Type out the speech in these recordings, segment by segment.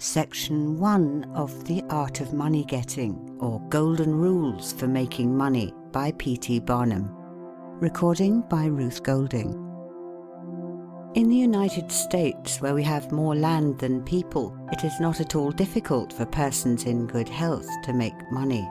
Section 1 of The Art of Money Getting, or Golden Rules for Making Money by P.T. Barnum. Recording by Ruth Golding. In the United States, where we have more land than people, it is not at all difficult for persons in good health to make money.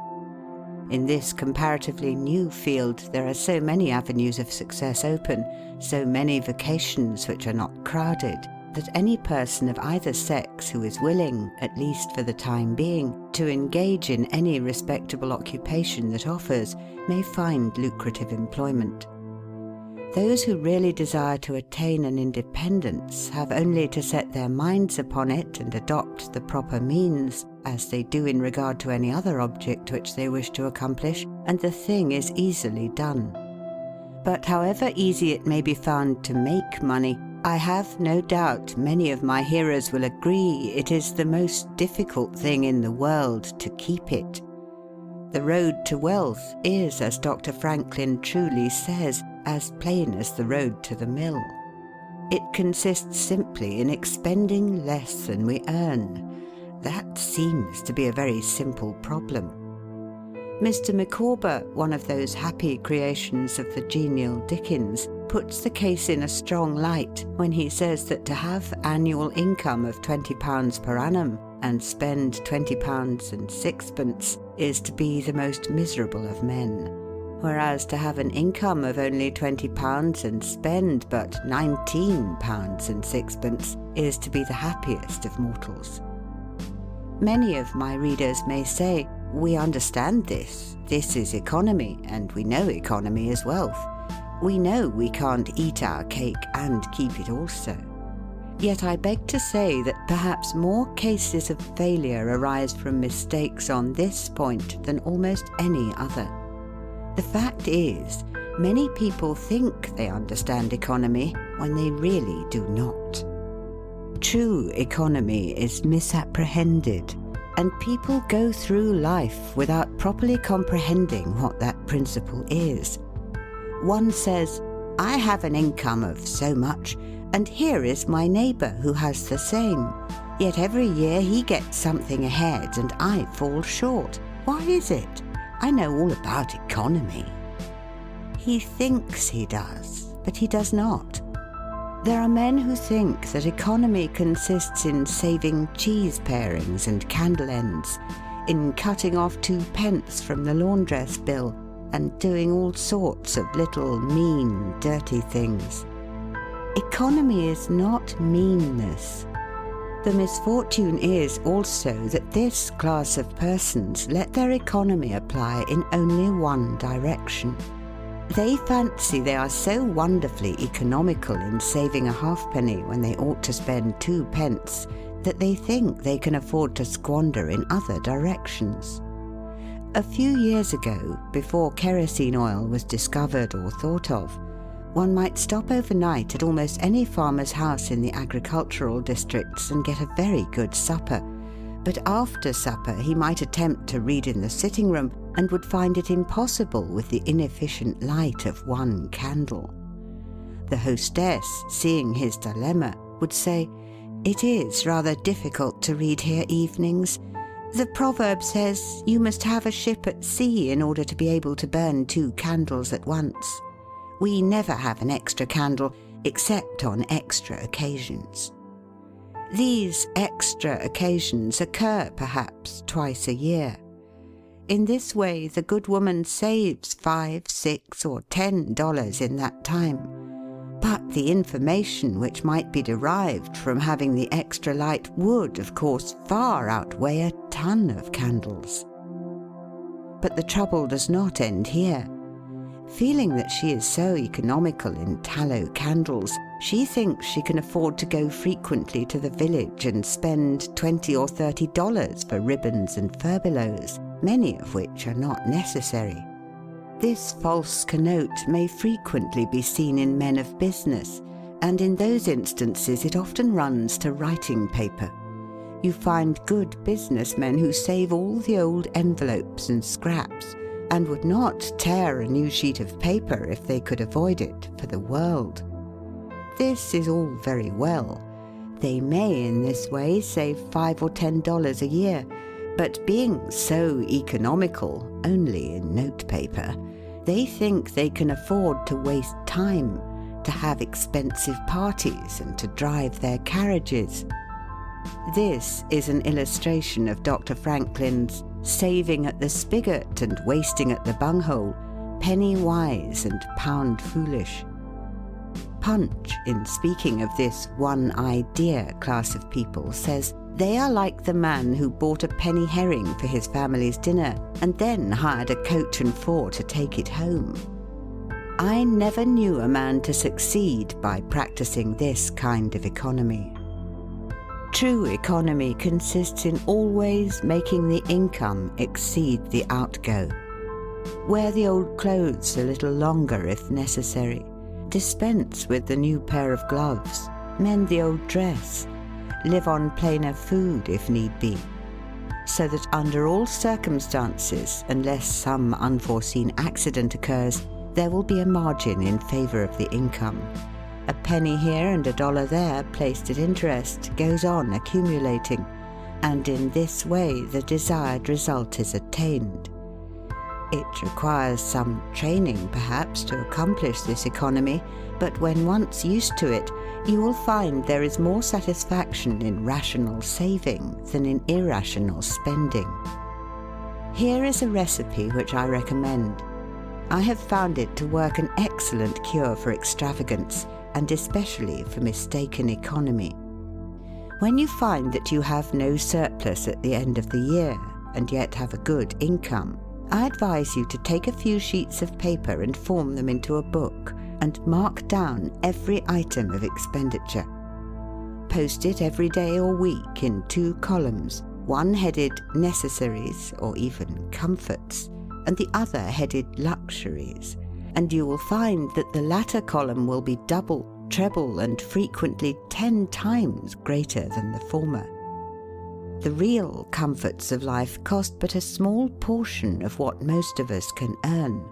In this comparatively new field, there are so many avenues of success open, so many vocations which are not crowded, that any person of either sex who is willing, at least for the time being, to engage in any respectable occupation that offers, may find lucrative employment. Those who really desire to attain an independence have only to set their minds upon it and adopt the proper means, as they do in regard to any other object which they wish to accomplish, and the thing is easily done. But however easy it may be found to make money, I have no doubt many of my hearers will agree it is the most difficult thing in the world to keep it. The road to wealth is, as Dr. Franklin truly says, as plain as the road to the mill. It consists simply in expending less than we earn. That seems to be a very simple problem. Mr. Micawber, one of those happy creations of the genial Dickens, puts the case in a strong light when he says that to have annual income of £20 per annum and spend £20 and sixpence is to be the most miserable of men, whereas to have an income of only £20 and spend but £19 and sixpence is to be the happiest of mortals. Many of my readers may say, "We understand this. This is economy, and we know economy is wealth. We know we can't eat our cake and keep it also." Yet I beg to say that perhaps more cases of failure arise from mistakes on this point than almost any other. The fact is, many people think they understand economy when they really do not. True economy is misapprehended, and people go through life without properly comprehending what that principle is. One says, "I have an income of so much, and here is my neighbour who has the same. Yet every year he gets something ahead and I fall short. Why is it? I know all about economy." He thinks he does, but he does not. There are men who think that economy consists in saving cheese parings and candle ends, in cutting off 2 pence from the laundress bill, and doing all sorts of little mean, dirty things. Economy is not meanness. The misfortune is also that this class of persons let their economy apply in only one direction. They fancy they are so wonderfully economical in saving a halfpenny when they ought to spend 2 pence that they think they can afford to squander in other directions. A few years ago, before kerosene oil was discovered or thought of, one might stop overnight at almost any farmer's house in the agricultural districts and get a very good supper. But after supper he might attempt to read in the sitting room and would find it impossible with the inefficient light of 1 candle. The hostess, seeing his dilemma, would say, "It is rather difficult to read here evenings. The proverb says you must have a ship at sea in order to be able to burn 2 candles at once. We never have an extra candle except on extra occasions." These extra occasions occur perhaps twice a year. In this way the good woman saves $5, $6, or $10 in that time. But the information which might be derived from having the extra light would, of course, far outweigh a ton of candles. But the trouble does not end here. Feeling that she is so economical in tallow candles, she thinks she can afford to go frequently to the village and spend $20 or $30 for ribbons and furbelows, many of which are not necessary. This false connote may frequently be seen in men of business, and in those instances it often runs to writing paper. You find good businessmen who save all the old envelopes and scraps, and would not tear a new sheet of paper if they could avoid it for the world. This is all very well, They may in this way save $5 or $10 a year, but being so economical, only in notepaper, they think they can afford to waste time, to have expensive parties and to drive their carriages. This is an illustration of Dr. Franklin's saving at the spigot and wasting at the bunghole, penny wise and pound foolish. Punch, in speaking of this one idea class of people, says they are like the man who bought a penny herring for his family's dinner and then hired a coach and four to take it home. I never knew a man to succeed by practicing this kind of economy. True economy consists in always making the income exceed the outgo. Wear the old clothes a little longer if necessary. Dispense with the new pair of gloves. Mend the old dress. Live on plainer food if need be. So that under all circumstances, unless some unforeseen accident occurs, there will be a margin in favour of the income. A penny here and $1 there, placed at interest, goes on accumulating, and in this way the desired result is attained. It requires some training, perhaps, to accomplish this economy, but when once used to it, you will find there is more satisfaction in rational saving than in irrational spending. Here is a recipe which I recommend. I have found it to work an excellent cure for extravagance, and especially for mistaken economy. When you find that you have no surplus at the end of the year, and yet have a good income, I advise you to take a few sheets of paper and form them into a book, and mark down every item of expenditure. Post it every day or week in 2 columns, one headed necessaries or even comforts, and the other headed luxuries, and you will find that the latter column will be double, treble, and frequently 10 times greater than the former. The real comforts of life cost but a small portion of what most of us can earn.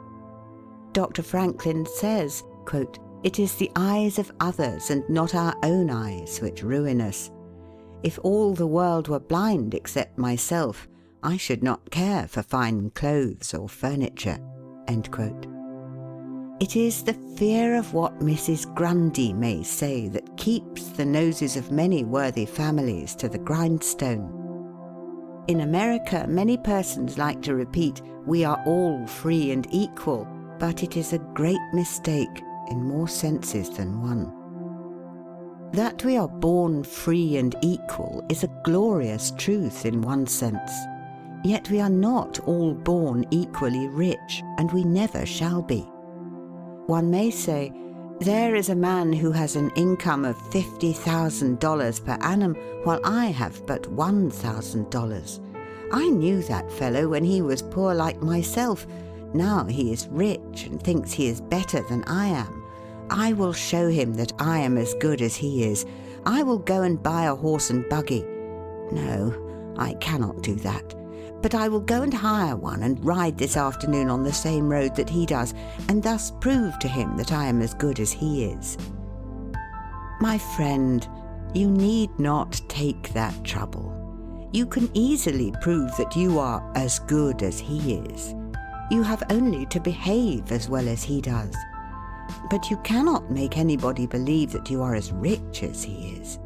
Dr. Franklin says, quote, "It is the eyes of others and not our own eyes which ruin us. If all the world were blind except myself, I should not care for fine clothes or furniture." End quote. It is the fear of what Mrs. Grundy may say that keeps the noses of many worthy families to the grindstone. In America, many persons like to repeat, "We are all free and equal," but it is a great mistake in more senses than one. That we are born free and equal is a glorious truth in one sense. Yet we are not all born equally rich, and we never shall be. One may say, there is a man who has an income of $50,000 per annum, while I have but $1,000. I knew that fellow when he was poor like myself. Now he is rich and thinks he is better than I am. I will show him that I am as good as he is. I will go and buy a horse and buggy. No, I cannot do that. But I will go and hire one and ride this afternoon on the same road that he does, and thus prove to him that I am as good as he is. My friend, you need not take that trouble. You can easily prove that you are as good as he is. You have only to behave as well as he does. But you cannot make anybody believe that you are as rich as he is.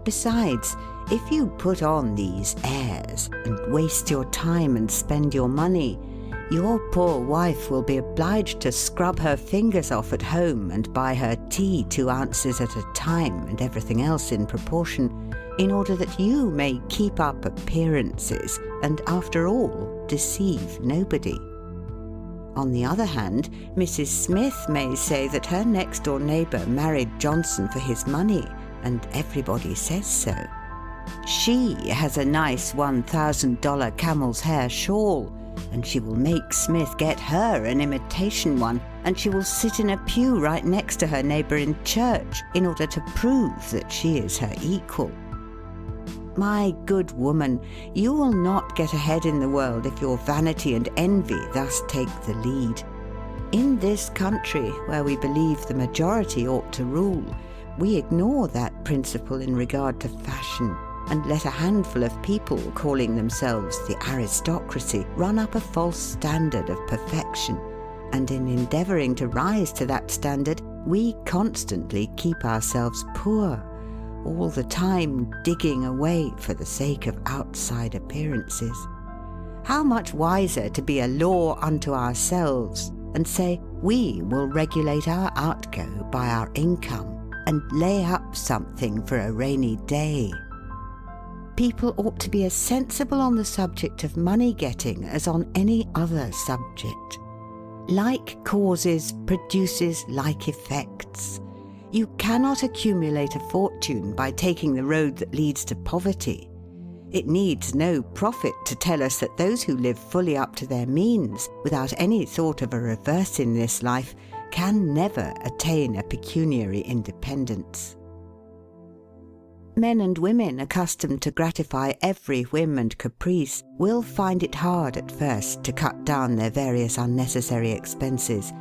Besides, if you put on these airs and waste your time and spend your money, your poor wife will be obliged to scrub her fingers off at home and buy her tea 2 ounces at a time and everything else in proportion, in order that you may keep up appearances and, after all, deceive nobody. On the other hand, Mrs. Smith may say that her next-door neighbour married Johnson for his money, and everybody says so. She has a nice $1,000 camel's hair shawl, and she will make Smith get her an imitation one, and she will sit in a pew right next to her neighbour in church in order to prove that she is her equal. My good woman, you will not get ahead in the world if your vanity and envy thus take the lead. In this country, where we believe the majority ought to rule, we ignore that principle in regard to fashion and let a handful of people calling themselves the aristocracy run up a false standard of perfection, and in endeavouring to rise to that standard, we constantly keep ourselves poor, all the time digging away for the sake of outside appearances. How much wiser to be a law unto ourselves and say we will regulate our outgo by our income and lay up something for a rainy day. People ought to be as sensible on the subject of money getting as on any other subject. Like causes produces like effects. You cannot accumulate a fortune by taking the road that leads to poverty. It needs no prophet to tell us that those who live fully up to their means, without any thought of a reverse in this life, can never attain a pecuniary independence. Men and women accustomed to gratify every whim and caprice will find it hard at first to cut down their various unnecessary expenses,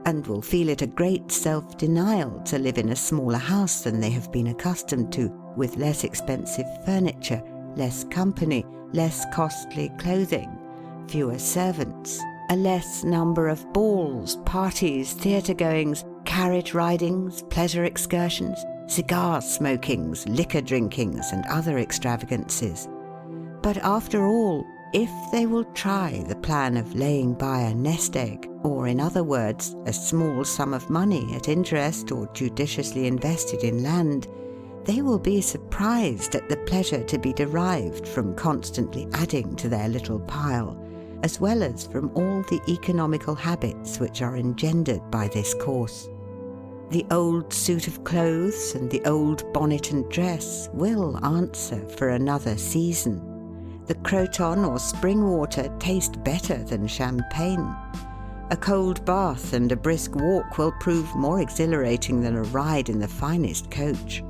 and will feel it a great self-denial to live in a smaller house than they have been accustomed to, with less expensive furniture, less company, less costly clothing, fewer servants, a less number of balls, parties, theatre-goings, carriage ridings, pleasure excursions, cigar smokings, liquor drinkings, and other extravagances. But after all, if they will try the plan of laying by a nest egg, or in other words, a small sum of money at interest or judiciously invested in land, they will be surprised at the pleasure to be derived from constantly adding to their little pile, as well as from all the economical habits which are engendered by this course. The old suit of clothes and the old bonnet and dress will answer for another season. The croton or spring water taste better than champagne. A cold bath and a brisk walk will prove more exhilarating than a ride in the finest coach.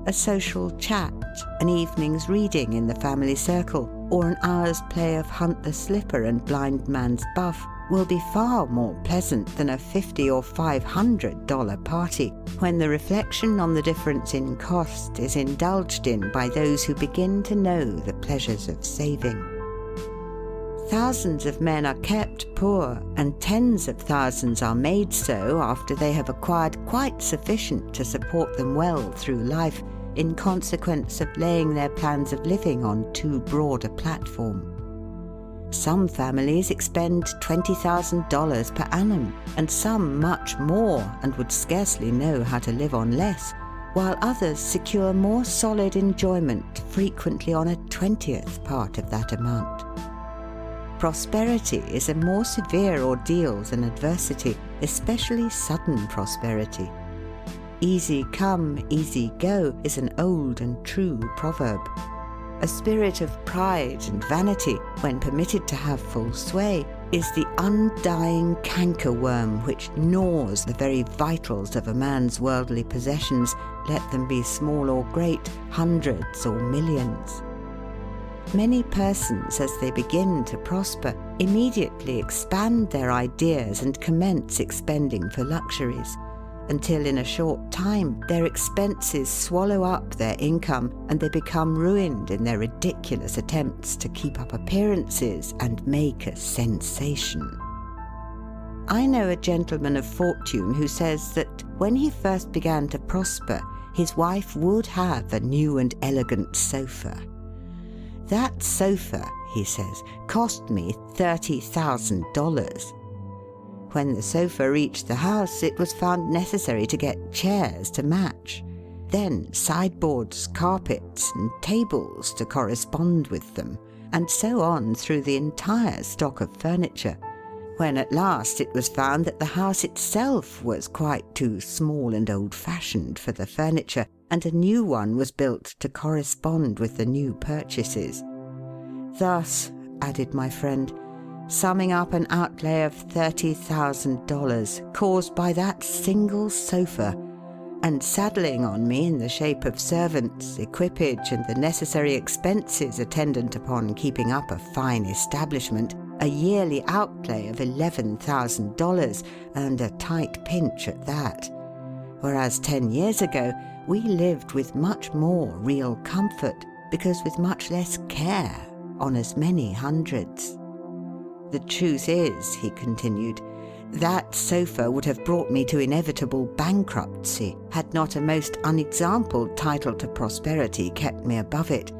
A social chat, an evening's reading in the family circle, or an hour's play of hunt the slipper and blind man's buff will be far more pleasant than a $50 or $500 party, when the reflection on the difference in cost is indulged in by those who begin to know the pleasures of saving. Thousands of men are kept poor, and tens of thousands are made so after they have acquired quite sufficient to support them well through life, in consequence of laying their plans of living on too broad a platform. Some families expend $20,000 per annum, and some much more, and would scarcely know how to live on less, while others secure more solid enjoyment frequently on a 20th part of that amount. Prosperity is a more severe ordeal than adversity, especially sudden prosperity. Easy come, easy go is an old and true proverb. A spirit of pride and vanity, when permitted to have full sway, is the undying cankerworm which gnaws the very vitals of a man's worldly possessions, let them be small or great, hundreds or millions. Many persons, as they begin to prosper, immediately expand their ideas and commence expending for luxuries, until in a short time their expenses swallow up their income and they become ruined in their ridiculous attempts to keep up appearances and make a sensation. I know a gentleman of fortune who says that when he first began to prosper, his wife would have a new and elegant sofa. That sofa, he says, cost me $30,000. When the sofa reached the house, it was found necessary to get chairs to match, then sideboards, carpets, and tables to correspond with them, and so on through the entire stock of furniture, when at last it was found that the house itself was quite too small and old-fashioned for the furniture, and a new one was built to correspond with the new purchases. Thus, added my friend, summing up an outlay of $30,000 caused by that single sofa, and saddling on me in the shape of servants, equipage, and the necessary expenses attendant upon keeping up a fine establishment, a yearly outlay of $11,000, and a tight pinch at that. whereas 10 years ago we lived with much more real comfort because with much less care on as many hundreds. The truth is, he continued, that sofa would have brought me to inevitable bankruptcy had not a most unexampled title to prosperity kept me above it,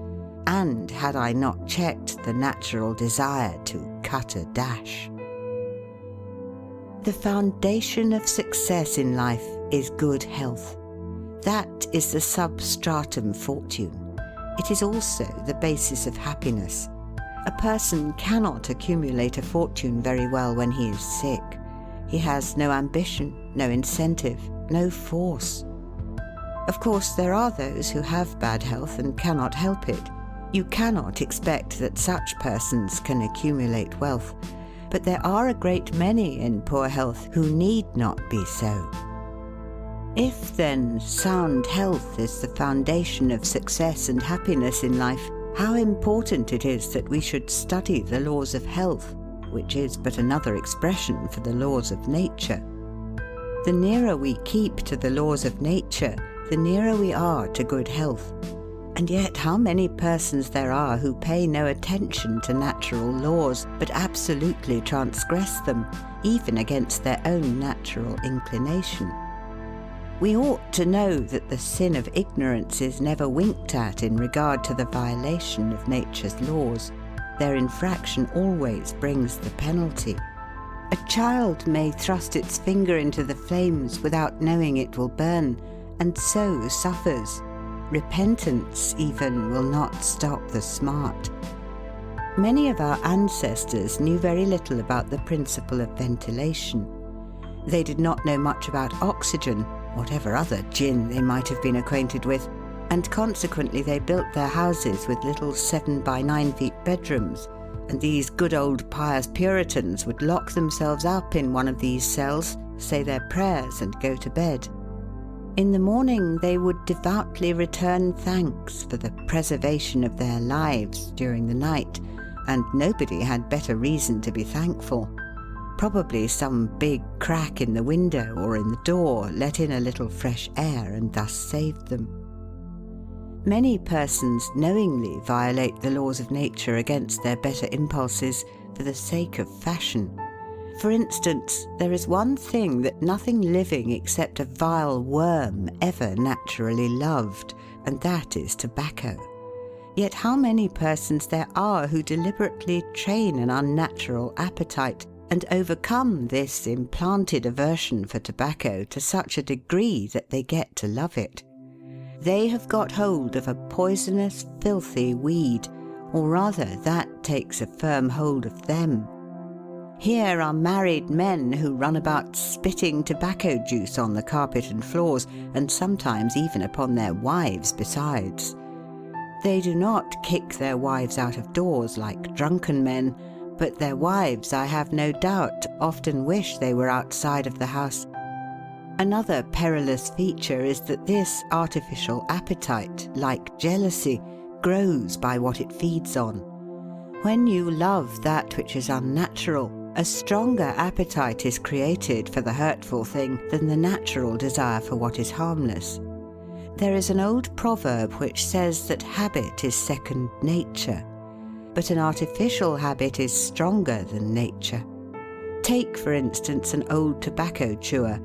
and had I not checked the natural desire to cut a dash. The foundation of success in life is good health. That is the substratum fortune. It is also the basis of happiness. A person cannot accumulate a fortune very well when he is sick. He has no ambition, no incentive, no force. Of course, there are those who have bad health and cannot help it. You cannot expect that such persons can accumulate wealth, but there are a great many in poor health who need not be so. If, then, sound health is the foundation of success and happiness in life, how important it is that we should study the laws of health, which is but another expression for the laws of nature. The nearer we keep to the laws of nature, the nearer we are to good health. And yet how many persons there are who pay no attention to natural laws, but absolutely transgress them, even against their own natural inclination. We ought to know that the sin of ignorance is never winked at in regard to the violation of nature's laws. Their infraction always brings the penalty. A child may thrust its finger into the flames without knowing it will burn, and so suffers. Repentance even will not stop the smart. Many of our ancestors knew very little about the principle of ventilation. They did not know much about oxygen, whatever other gin they might have been acquainted with, and consequently they built their houses with little 7 by 9 feet bedrooms, and these good old pious Puritans would lock themselves up in one of these cells, say their prayers and go to bed. In the morning they would devoutly return thanks for the preservation of their lives during the night, and nobody had better reason to be thankful. Probably some big crack in the window or in the door let in a little fresh air and thus saved them. Many persons knowingly violate the laws of nature against their better impulses for the sake of fashion. For instance, there is one thing that nothing living except a vile worm ever naturally loved, and that is tobacco. Yet how many persons there are who deliberately train an unnatural appetite and overcome this implanted aversion for tobacco to such a degree that they get to love it. They have got hold of a poisonous, filthy weed, or rather that takes a firm hold of them. Here are married men who run about spitting tobacco juice on the carpet and floors, and sometimes even upon their wives besides. They do not kick their wives out of doors like drunken men, but their wives, I have no doubt, often wish they were outside of the house. Another perilous feature is that this artificial appetite, like jealousy, grows by what it feeds on. When you love that which is unnatural, a stronger appetite is created for the hurtful thing than the natural desire for what is harmless. There is an old proverb which says that habit is second nature, but an artificial habit is stronger than nature. Take, for instance, an old tobacco chewer.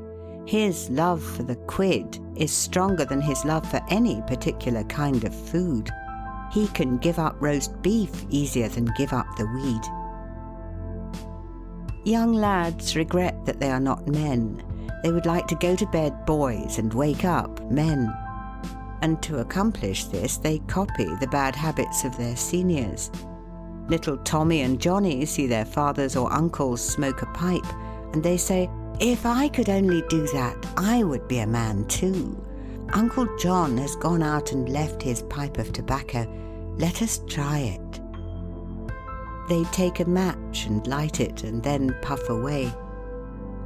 His love for the quid is stronger than his love for any particular kind of food. He can give up roast beef easier than give up the weed. Young lads regret that they are not men. They would like to go to bed boys and wake up men. And to accomplish this, they copy the bad habits of their seniors. Little Tommy and Johnny see their fathers or uncles smoke a pipe, and they say, "If I could only do that, I would be a man too. Uncle John has gone out and left his pipe of tobacco. Let us try it." They take a match and light it and then puff away.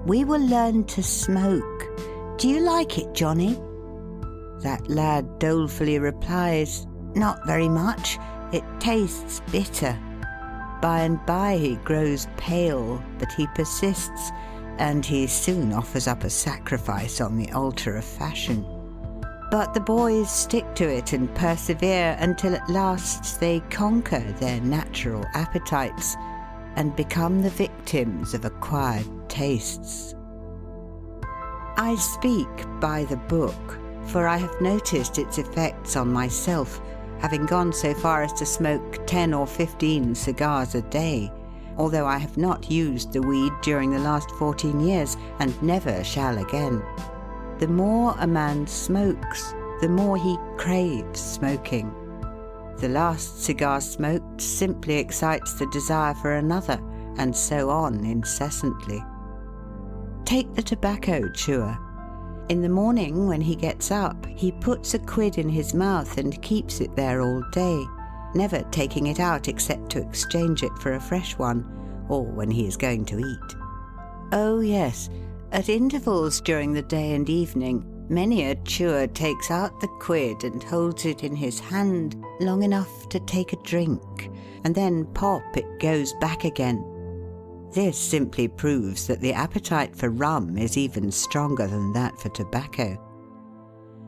"We will learn to smoke. Do you like it, Johnny?" That lad dolefully replies, "Not very much. It tastes bitter." By and by he grows pale, but he persists. and he soon offers up a sacrifice on the altar of fashion. But the boys stick to it and persevere until at last they conquer their natural appetites and become the victims of acquired tastes. I speak by the book, for I have noticed its effects on myself, having gone so far as to smoke 10 or 15 cigars a day, although I have not used the weed during the last 14 years and never shall again. The more a man smokes, the more he craves smoking. The last cigar smoked simply excites the desire for another, and so on incessantly. Take the tobacco chewer. In the morning, when he gets up, he puts a quid in his mouth and keeps it there all day, never taking it out except to exchange it for a fresh one, or when he is going to eat. Oh yes, at intervals during the day and evening, many a chewer takes out the quid and holds it in his hand long enough to take a drink, and then pop it goes back again. This simply proves that the appetite for rum is even stronger than that for tobacco.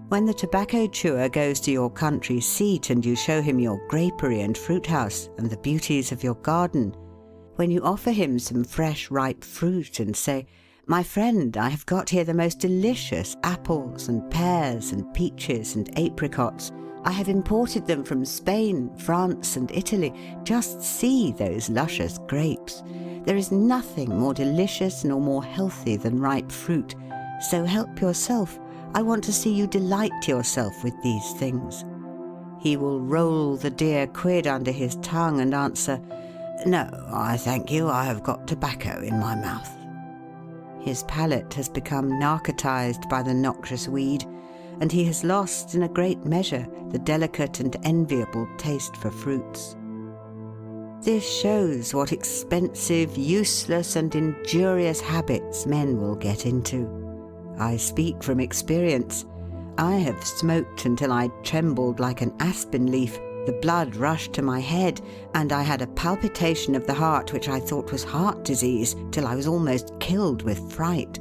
When the tobacco chewer goes to your country seat and you show him your grapery and fruit house and the beauties of your garden, when you offer him some fresh ripe fruit and say, "My friend, I have got here the most delicious apples and pears and peaches and apricots. I have imported them from Spain, France and Italy. Just see those luscious grapes. There is nothing more delicious nor more healthy than ripe fruit. So help yourself. I want to see you delight yourself with these things." He will roll the dear quid under his tongue and answer, "No, I thank you, I have got tobacco in my mouth." His palate has become narcotized by the noxious weed, and he has lost in a great measure the delicate and enviable taste for fruits. This shows what expensive, useless and injurious habits men will get into. I speak from experience. I have smoked until I trembled like an aspen leaf, the blood rushed to my head, and I had a palpitation of the heart which I thought was heart disease, till I was almost killed with fright.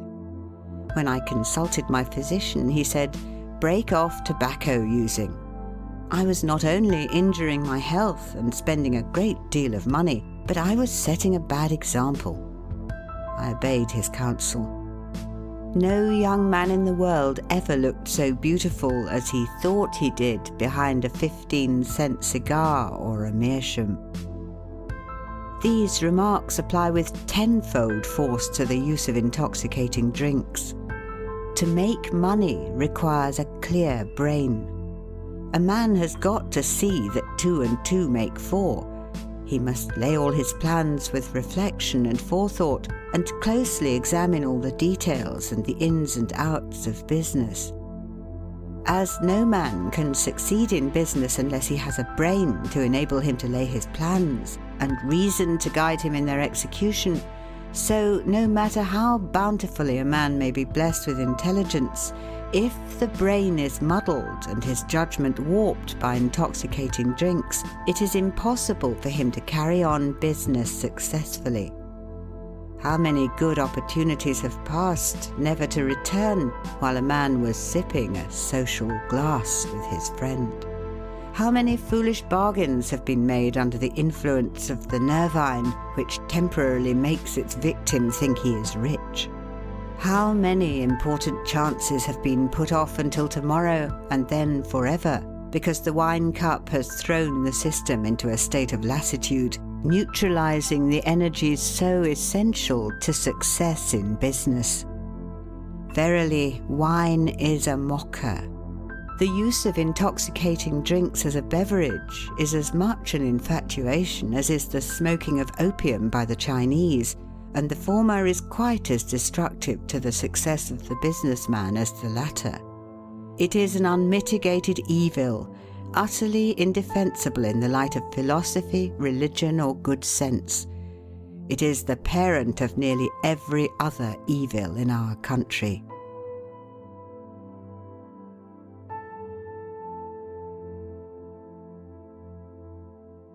When I consulted my physician, he said, "Break off tobacco using." I was not only injuring my health and spending a great deal of money, but I was setting a bad example. I obeyed his counsel. No young man in the world ever looked so beautiful as he thought he did behind a 15-cent cigar or a meerschaum. These remarks apply with tenfold force to the use of intoxicating drinks. To make money requires a clear brain. A man has got to see that 2 and 2 make 4. He must lay all his plans with reflection and forethought, and closely examine all the details and the ins and outs of business. As no man can succeed in business unless he has a brain to enable him to lay his plans, and reason to guide him in their execution, so no matter how bountifully a man may be blessed with intelligence, if the brain is muddled and his judgment warped by intoxicating drinks, it is impossible for him to carry on business successfully. How many good opportunities have passed, never to return, while a man was sipping a social glass with his friend? How many foolish bargains have been made under the influence of the nervine, which temporarily makes its victim think he is rich? How many important chances have been put off until tomorrow and then forever, because the wine cup has thrown the system into a state of lassitude, neutralizing the energies so essential to success in business. Verily, wine is a mocker. The use of intoxicating drinks as a beverage is as much an infatuation as is the smoking of opium by the Chinese, and the former is quite as destructive to the success of the businessman as the latter. It is an unmitigated evil, utterly indefensible in the light of philosophy, religion, or good sense. It is the parent of nearly every other evil in our country.